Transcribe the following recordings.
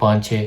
5-6,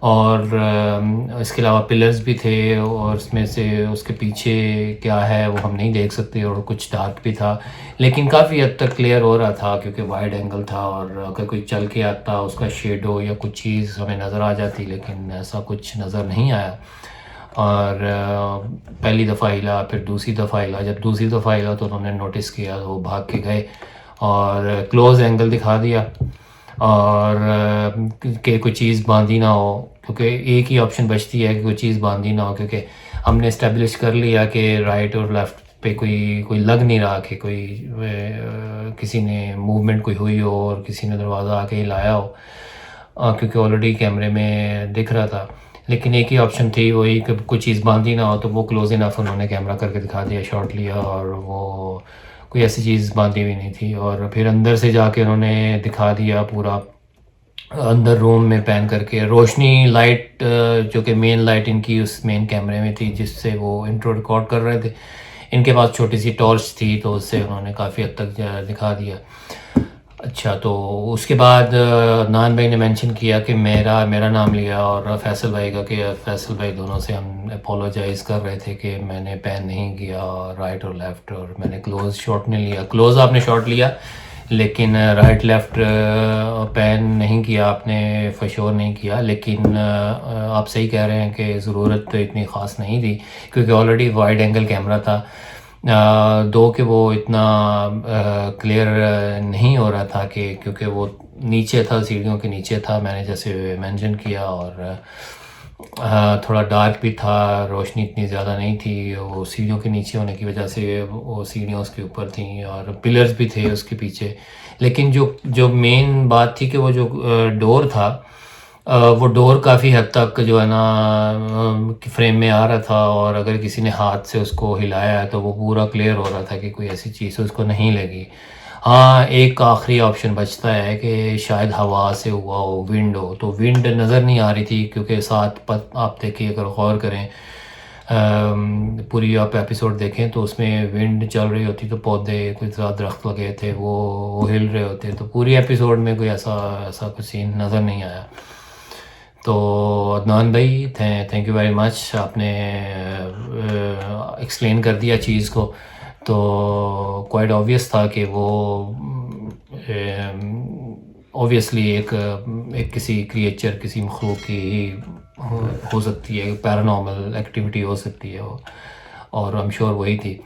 اور اس کے علاوہ پلرز بھی تھے اور اس میں سے اس کے پیچھے کیا ہے وہ ہم نہیں دیکھ سکتے اور کچھ ڈارک بھی تھا، لیکن کافی حد تک کلیئر ہو رہا تھا کیونکہ وائڈ اینگل تھا، اور اگر کوئی چل کے آتا اس کا شیڈو یا کچھ چیز ہمیں نظر آ جاتی، لیکن ایسا کچھ نظر نہیں آیا۔ اور پہلی دفعہ ہلا، پھر دوسری دفعہ ہلا، جب دوسری دفعہ ہلا تو انہوں نے نوٹس کیا، وہ بھاگ کے گئے اور کلوز اینگل دکھا دیا، اور کہ کوئی چیز باندھی نہ ہو، کیونکہ ایک ہی آپشن بچتی ہے کہ کوئی چیز باندھی نہ ہو، کیونکہ ہم نے اسٹیبلش کر لیا کہ رائٹ اور لیفٹ پہ کوئی لگ نہیں رہا کہ کوئی کسی نے موومنٹ کوئی ہوئی ہو اور کسی نے دروازہ آ کے ہلایا ہو، کیونکہ آلریڈی کیمرے میں دکھ رہا تھا، لیکن ایک ہی آپشن تھی وہی کہ کوئی چیز باندھی نہ ہو، تو وہ کلوز انف انہوں نے کیمرہ کر کے دکھا دیا، شاٹ لیا، اور وہ کوئی ایسی چیز باندھی ہوئی نہیں تھی۔ اور پھر اندر سے جا کے انہوں نے دکھا دیا پورا اندر روم میں پین کر کے، روشنی لائٹ جو کہ مین لائٹ ان کی اس مین کیمرے میں تھی جس سے وہ انٹرو ریکارڈ کر رہے تھے، ان کے پاس چھوٹی سی ٹارچ تھی تو اس سے انہوں نے کافی حد تک دکھا دیا۔ اچھا، تو اس کے بعد عدنان بھائی نے مینشن کیا کہ میرا نام لیا اور فیصل بھائی کا، کہ فیصل بھائی دونوں سے ہم اپولوجائز کر رہے تھے کہ میں نے پین نہیں کیا رائٹ اور لیفٹ، اور میں نے کلوز شاٹ نہیں لیا، کلوز آپ نے شاٹ لیا لیکن رائٹ لیفٹ پین نہیں کیا آپ نے، فشور نہیں کیا، لیکن آپ صحیح کہہ رہے ہیں کہ ضرورت اتنی خاص نہیں تھی کیونکہ آلریڈی وائڈ اینگل کیمرہ تھا، دو کہ وہ اتنا کلیئر نہیں ہو رہا تھا کہ کیونکہ وہ نیچے تھا، سیڑھیوں کے نیچے تھا، میں نے جیسے مینشن کیا، اور تھوڑا ڈارک بھی تھا، روشنی اتنی زیادہ نہیں تھی، وہ سیڑھیوں کے نیچے ہونے کی وجہ سے وہ سیڑھیاں اس کے اوپر تھیں اور پلرز بھی تھے اس کے پیچھے، لیکن جو مین بات تھی کہ وہ جو ڈور تھا، وہ ڈور کافی حد تک جو ہے نا فریم میں آ رہا تھا، اور اگر کسی نے ہاتھ سے اس کو ہلایا ہے تو وہ پورا کلیئر ہو رہا تھا کہ کوئی ایسی چیز اس کو نہیں لگی۔ ہاں، ایک آخری آپشن بچتا ہے کہ شاید ہوا سے ہوا ہو، ونڈ ہو، تو ونڈ نظر نہیں آ رہی تھی کیونکہ ساتھ آپ دیکھیں، اگر غور کریں پوری آپ ایپیسوڈ دیکھیں تو اس میں ونڈ چل رہی ہوتی تو پودے کوئی درخت لگے تھے وہ ہل رہے ہوتے، تو پوری ایپیسوڈ میں کوئی ایسا کوئی سین نظر نہیں آیا۔ تو عدنان بھائی تھینک یو ویری مچ، آپ نے ایکسپلین کر دیا چیز کو، تو کوائٹ آبویس تھا کہ وہ اوبیسلی ایک کسی کریچر، کسی مخلوق کی ہی ہو سکتی ہے، پیرانارمل ایکٹیویٹی ہو سکتی ہے وہ، اور ایم شور وہی تھی۔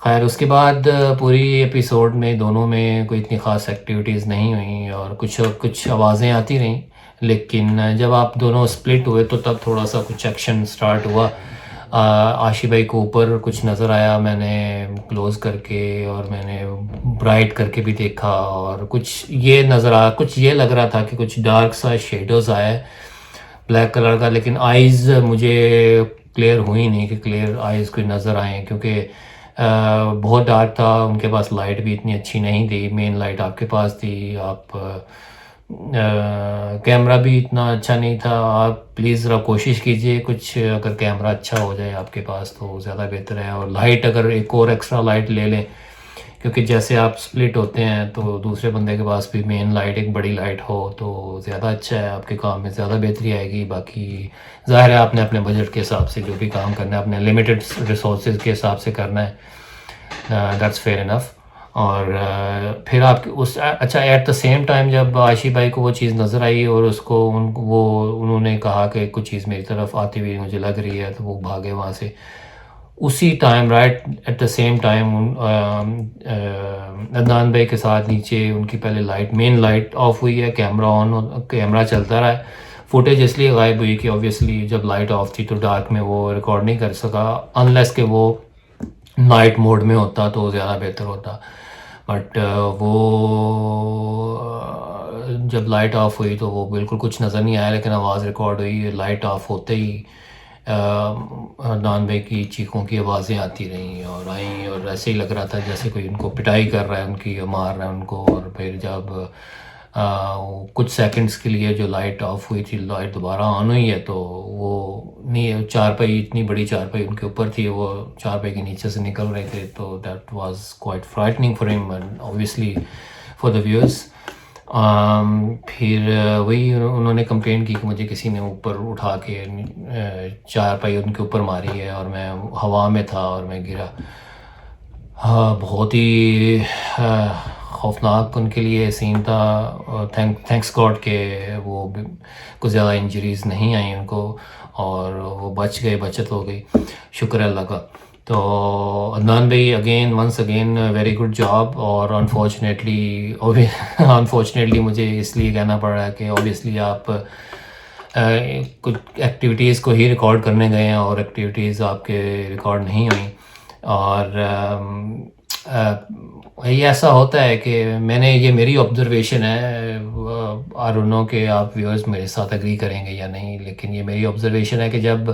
خیر، اس کے بعد پوری ایپیسوڈ میں دونوں میں کوئی اتنی خاص ایکٹیویٹیز نہیں ہوئیں اور کچھ آوازیں آتی رہیں، لیکن جب آپ دونوں سپلٹ ہوئے تو تب تھوڑا سا کچھ ایکشن سٹارٹ ہوا۔ عاشی بھائی کو اوپر کچھ نظر آیا، میں نے کلوز کر کے اور میں نے برائٹ کر کے بھی دیکھا، اور کچھ یہ لگ رہا تھا کہ کچھ ڈارک سا شیڈوز آیا ہے بلیک کلر کا، لیکن آئیز مجھے کلیئر ہوئی نہیں کہ کلیئر آئیز کوئی نظر آئیں، کیونکہ بہت ڈارک تھا، ان کے پاس لائٹ بھی اتنی اچھی نہیں تھی، مین لائٹ آپ کے پاس تھی، آپ کیمرہ بھی اتنا اچھا نہیں تھا۔ آپ پلیز ذرا کوشش کیجئے، کچھ اگر کیمرہ اچھا ہو جائے آپ کے پاس تو زیادہ بہتر ہے، اور لائٹ اگر ایک اور ایکسٹرا لائٹ لے لیں، کیونکہ جیسے آپ سپلٹ ہوتے ہیں تو دوسرے بندے کے پاس بھی مین لائٹ ایک بڑی لائٹ ہو تو زیادہ اچھا ہے، آپ کے کام میں زیادہ بہتری آئے گی۔ باقی ظاہر ہے آپ نے اپنے بجٹ کے حساب سے جو بھی کام کرنا ہے، اپنے لمیٹڈ ریسورسز کے حساب سے کرنا ہے، دیٹس فیئر انف۔ اور پھر آپ اچھا، ایٹ دا سیم ٹائم جب عاشی بھائی کو وہ چیز نظر آئی اور انہوں نے کہا کہ کچھ چیز میری طرف آتی ہوئی مجھے لگ رہی ہے، تو وہ بھاگے وہاں سے، اسی time right at the same time Adnan بھائی کے ساتھ نیچے ان کی پہلے مین لائٹ آف ہوئی ہے، کیمرہ چلتا رہا ہے، فوٹیج اس لیے غائب ہوئی کہ اوبیسلی جب لائٹ آف تھی تو ڈارک میں وہ ریکارڈ نہیں کر سکا، انلیس کہ وہ نائٹ موڈ میں ہوتا تو زیادہ بہتر ہوتا، بٹ وہ جب لائٹ آف ہوئی تو وہ بالکل کچھ نظر نہیں آیا، لیکن آواز ریکارڈ ہوئی، لائٹ آف ہوتے ہی عدنان بھائی کی چیخوں کی آوازیں آتی رہیں اور آئیں، اور ایسے ہی لگ رہا تھا جیسے کوئی ان کو پٹائی کر رہا ہے، ان کی مار رہا ہے ان کو، اور پھر جب کچھ سیکنڈز کے لیے جو لائٹ آف ہوئی تھی، لائٹ دوبارہ آن ہوئی ہے، تو وہ نہیں، چارپائی اتنی بڑی چارپائی ان کے اوپر تھی، وہ چارپائی کے نیچے سے نکل رہے تھے، تو دیٹ واز کوائٹ فرائٹننگ فار ہم and obviously for the viewers. پھر وہی انہوں نے کمپلین کی کہ مجھے کسی نے اوپر اٹھا کے چارپائی ان کے اوپر ماری ہے اور میں ہوا میں تھا اور میں گرا. ہاں بہت ہی خوفناک ان کے لیے سین تھا. تھینکس گاڈ کہ وہ کچھ زیادہ انجریز نہیں آئیں ان کو اور وہ بچ گئے, بچت ہو گئی, شکر اللہ کا. تو عدنان بھائی once again very good job. اور انفارچونیٹلی مجھے اس لیے کہنا پڑ رہا ہے کہ اوبیسلی آپ کچھ ایکٹیویٹیز کو ہی ریکارڈ کرنے گئے ہیں اور ایکٹیویٹیز آپ کے ریکارڈ نہیں ہوئیں. اور یہ ایسا ہوتا ہے کہ یہ میری آبزرویشن ہے, آئی ڈونٹ نو کہ آپ ویورز میرے ساتھ اگری کریں گے یا نہیں, لیکن یہ میری آبزرویشن ہے کہ جب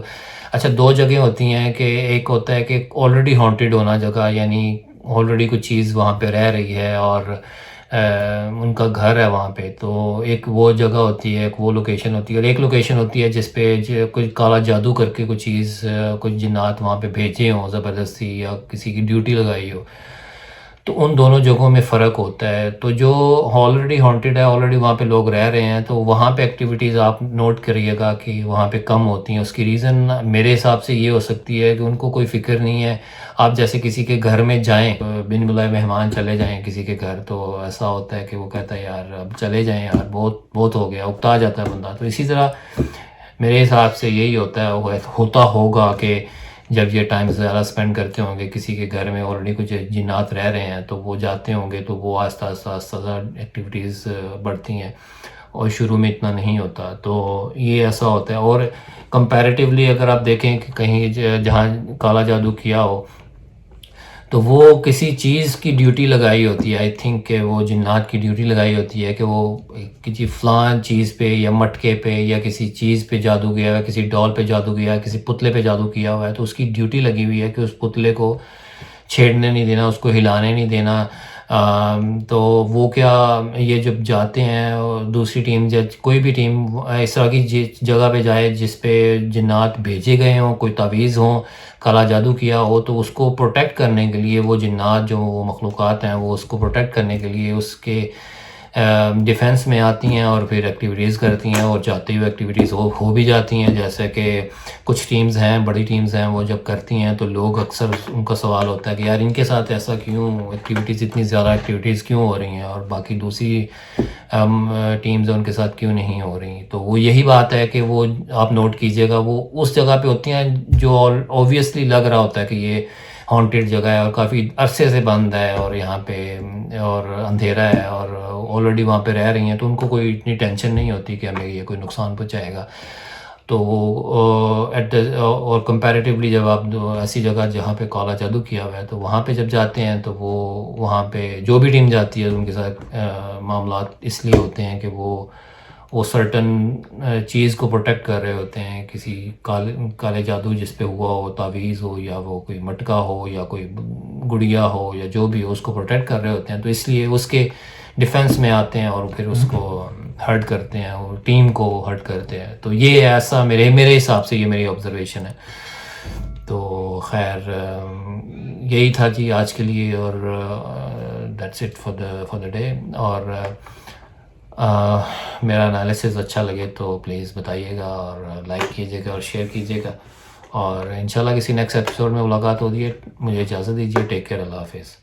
دو جگہیں ہوتی ہیں کہ ایک ہوتا ہے کہ آلریڈی ہانٹیڈ ہونا جگہ, یعنی آلریڈی کچھ چیز وہاں پہ رہ رہی ہے اور ان کا گھر ہے وہاں پہ, تو ایک وہ جگہ ہوتی ہے, ایک وہ لوکیشن ہوتی ہے, اور ایک لوکیشن ہوتی ہے جس پہ کوئی کالا جادو کر کے کوئی چیز, کچھ جنات وہاں پہ بھیجے ہوں زبردستی یا کسی کی ڈیوٹی لگائی ہو. تو ان دونوں جگہوں میں فرق ہوتا ہے. تو جو آلریڈی ہانٹیڈ ہے, آلریڈی وہاں پہ لوگ رہ رہے ہیں, تو وہاں پہ ایکٹیویٹیز آپ نوٹ کریے گا کہ وہاں پہ کم ہوتی ہیں. اس کی ریزن میرے حساب سے یہ ہو سکتی ہے کہ ان کو کوئی فکر نہیں ہے. آپ جیسے کسی کے گھر میں جائیں, بن بلائے مہمان چلے جائیں کسی کے گھر, تو ایسا ہوتا ہے کہ وہ کہتا ہے یار اب چلے جائیں یار, بہت ہو گیا, اکتا جاتا ہے بندہ. تو اسی طرح میرے حساب سے یہی ہوتا ہوگا کہ جب یہ ٹائم زیادہ اسپینڈ کرتے ہوں گے کسی کے گھر میں, آلریڈی کچھ جنات رہ رہے ہیں, تو وہ جاتے ہوں گے تو وہ آہستہ آہستہ ایکٹیویٹیز بڑھتی ہیں, اور شروع میں اتنا نہیں ہوتا. تو یہ ایسا ہوتا ہے. اور کمپیریٹیولی اگر آپ دیکھیں کہ کہیں جہاں کالا جادو کیا ہو تو وہ کسی چیز کی ڈیوٹی لگائی ہوتی ہے, آئی تھنک کہ وہ جنات کی ڈیوٹی لگائی ہوتی ہے کہ وہ کسی فلان چیز پہ یا مٹکے پہ یا کسی چیز پہ جادو گیا ہے, کسی ڈال پہ جادو گیا ہے, کسی پتلے پہ جادو کیا ہوا ہے, تو اس کی ڈیوٹی لگی ہوئی ہے کہ اس پتلے کو چھیڑنے نہیں دینا, اس کو ہلانے نہیں دینا. تو وہ کیا یہ جب جاتے ہیں دوسری ٹیم, جب کوئی بھی ٹیم اس طرح کی جگہ پہ جائے جس پہ جنات بھیجے گئے ہوں, کوئی تعویذ ہوں, کالا جادو کیا ہو, تو اس کو پروٹیکٹ کرنے کے لیے وہ جنات جو وہ مخلوقات ہیں وہ اس کو پروٹیکٹ کرنے کے لیے اس کے ڈیفنس میں آتی ہیں اور پھر ایکٹیویٹیز کرتی ہیں, اور جاتے ہوئے ایکٹیویٹیز ہو بھی جاتی ہیں. جیسے کہ کچھ ٹیمز ہیں, بڑی ٹیمز ہیں, وہ جب کرتی ہیں تو لوگ اکثر ان کا سوال ہوتا ہے کہ یار ان کے ساتھ ایسا کیوں, ایکٹیویٹیز اتنی زیادہ ایکٹیویٹیز کیوں ہو رہی ہیں اور باقی دوسری ٹیمز ان کے ساتھ کیوں نہیں ہو رہی. تو وہ یہی بات ہے کہ وہ آپ نوٹ کیجئے گا, وہ اس جگہ پہ ہوتی ہیں جو اوبویسلی لگ رہا ہوتا ہے کہ یہ ہانٹیڈ جگہ ہے اور کافی عرصے سے بند ہے اور یہاں پہ اور اندھیرا ہے اور آلریڈی وہاں پہ رہ رہی ہیں, تو ان کو کوئی اتنی ٹینشن نہیں ہوتی کہ ہمیں یہ کوئی نقصان پہنچائے گا. تو اور کمپیریٹیولی جب آپ ایسی جگہ جہاں پہ کالا جادو کیا ہوا ہے تو وہاں پہ جب جاتے ہیں تو وہ وہاں پہ جو بھی ٹیم جاتی ہے ان کے ساتھ معاملات اس لیے ہوتے ہیں کہ وہ سرٹن چیز کو پروٹیکٹ کر رہے ہوتے ہیں, کسی کالے جادو جس پہ ہوا ہو, تعویذ ہو یا وہ کوئی مٹکا ہو یا کوئی گڑیا ہو یا جو بھی ہو, اس کو پروٹیکٹ کر رہے ہوتے ہیں. تو اس لیے اس کے ڈیفنس میں آتے ہیں اور پھر اس کو ہرٹ کرتے ہیں اور ٹیم کو ہرٹ کرتے ہیں. تو یہ ایسا میرے حساب سے یہ میری آبزرویشن ہے. تو خیر یہی تھا جی آج کے لیے, اور that's it for the day. اور میرا انالیسز اچھا لگے تو پلیز بتائیے گا اور لائک کیجیے گا اور شیئر کیجیے گا, اور انشاءاللہ کسی نیکسٹ ایپیسوڈ میں ملاقات ہوگی. مجھے اجازت دیجیے, ٹیک کیئر, اللہ حافظ.